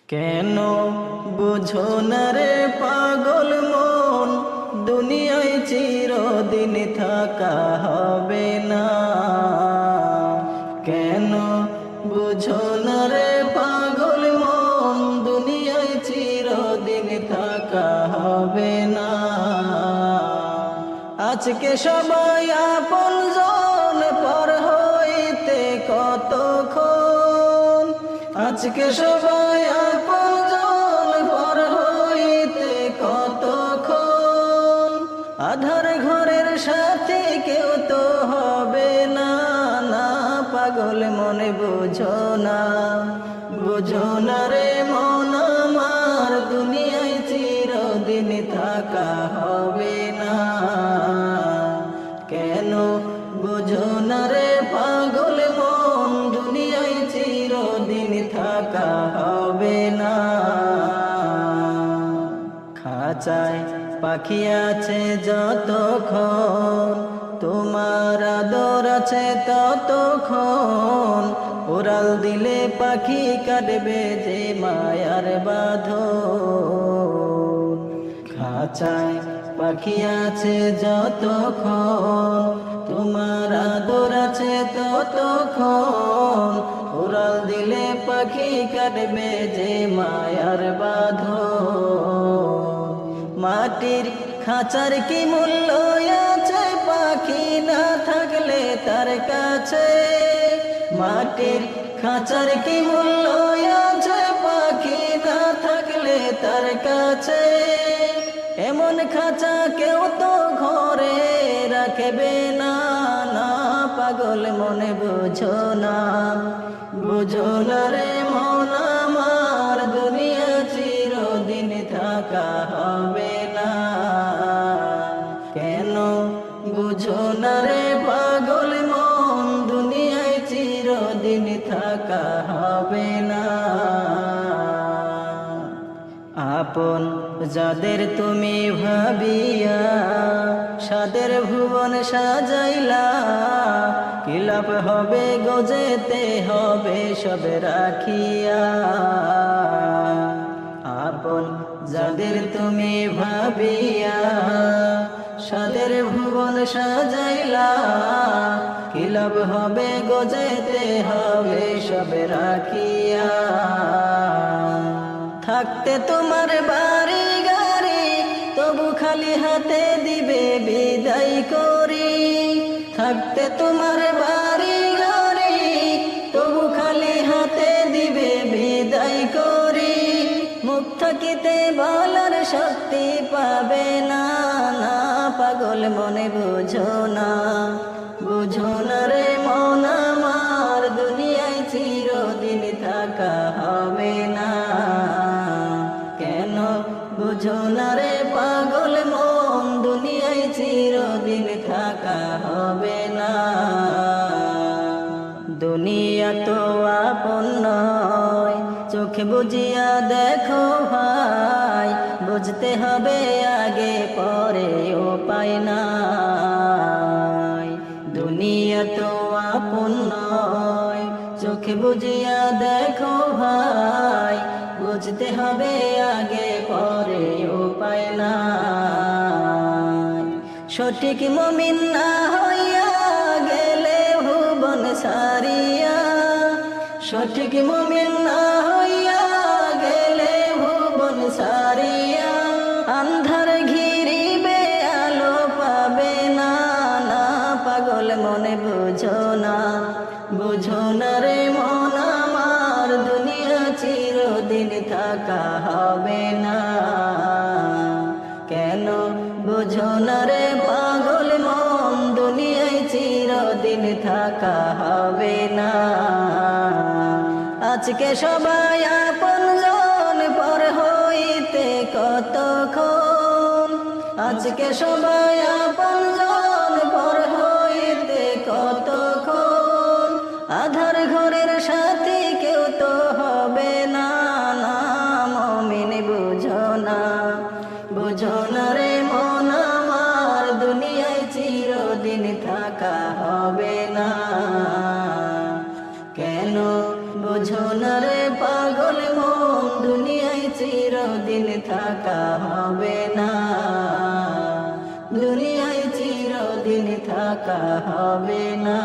কেন বুঝো না রে পাগল মন, দুনিয়ায় চিরদিন থাকা হবে না। কেন বুঝো না রে পাগল মন, দুনিয়ায় চিরদিন থাকা হবে না। আজকে সবাই আপনজন, পর হইতে কতক্ষণ। আজকে সবাই আপনজন, পর হইতে কতক্ষণ। আধার ঘরের সাথে কেউ তো হবে না। না পাগল মনে বুঝো না, বুঝো না রে মন আমার, দুনিয়ায় চিরদিন থাকা হবে না। কেন বুঝো না রে পাগল মন, দুনিয়ায় চিরদিন থাকা হবে না। খাঁচায় পাখি আছে যতক্ষণ, তোমার আদর আছে ততক্ষণ। উড়াল দিলে পাখি কাটবে যে মায়ার বাঁধন। খাঁচায় পাখি আছে যতক্ষণ, তোমার আদর আছে ততক্ষণ। উড়াল দিলে পাখি কাটবে যে মায়ার বাঁধন। মাটির খাঁচার কি মূল্য আছে পাখি না থাকলে তার কাছে। মাটির খাঁচার কি মূল্য আছে পাখি না থাকলে তার কাছে। এমন খাঁচা কেউ তো ঘরে রাখবে না। না পাগল মনে বুঝো না, বুঝো না রে মন আমার, দুনিয়া চিরদিন থাকা হবে না। কেন বুঝো না রে পাগল মন, দুনিয়ায় চিরদিন থাকা হবে না। আপন যাদের তুমি ভাবিয়া, সাদের ভুবন সাজাইলা। কি লাভ হবে গজেতে হবে সব রাখিয়া। আপন যাদের তুমি ভাবিয়া, সাদের ভুবন সাজাইলা। কি লাভ হবে গজেতে হবে সব রাখিয়া। থাকতে তোমার বাড়ি গাড়ি, তবু খালি হাতে দিবে বিদায় করি। থাকতে তোমার বাড়ি গাড়ি, তবু খালি হাতে দিবে বিদায় করি। মুখ থাকিতে বলার শক্তি পাবে না। না পাগল মনে বুঝো না, বুঝো না রে মন আমার, দুনিয়ায় চিরদিন থাকা হবে না। কেন বুঝো না রে পাগল মন, দুনিয়ায় চিরদিন থাকা হবে না। দুনিয়া তো আপন নয়, চোখে বুঝিয়া দেখো ভাই। বুঝতে হবে আগে পরে উপায় নাই। দুনিয়া তো আপন নয়, চোখে বুঝিয়া দেখো ভাই। বুঝতে হবে আগে পরে উপায় নাই। সঠিক মুমিন না হইয়া গেলে ভুবন সারিয়া। সঠিক মুমিন না হইয়া গেলে ভুবন সারিয়া। আন্ধার ঘিরিবে আলো পাবে না। না পাগল মনে বুঝো না, বুঝো না রে মন আমার, দুনিয়া চিরদিন থাকা হবে না। কেন বুঝো না রে পাগল মন, দুনিয়ায় চিরদিন থাকা হবে না। আজকে সবাই আপনজন, পর হইতে কতক্ষণ। আজকে সবাই আপনজন, পর হইতে কতক্ষণ। আধার ঘরের সাথে কেউ তো হবে না। না মুমিন বুঝো না, বুঝো না রে মন আমার, দুনিয়ায় চিরদিন থাকা হবে না। কেন বুঝো না রে পাগল মন, চিরদিন থাকা হবে না, দুনিয়ায় চিরদিন থাকা হবে না।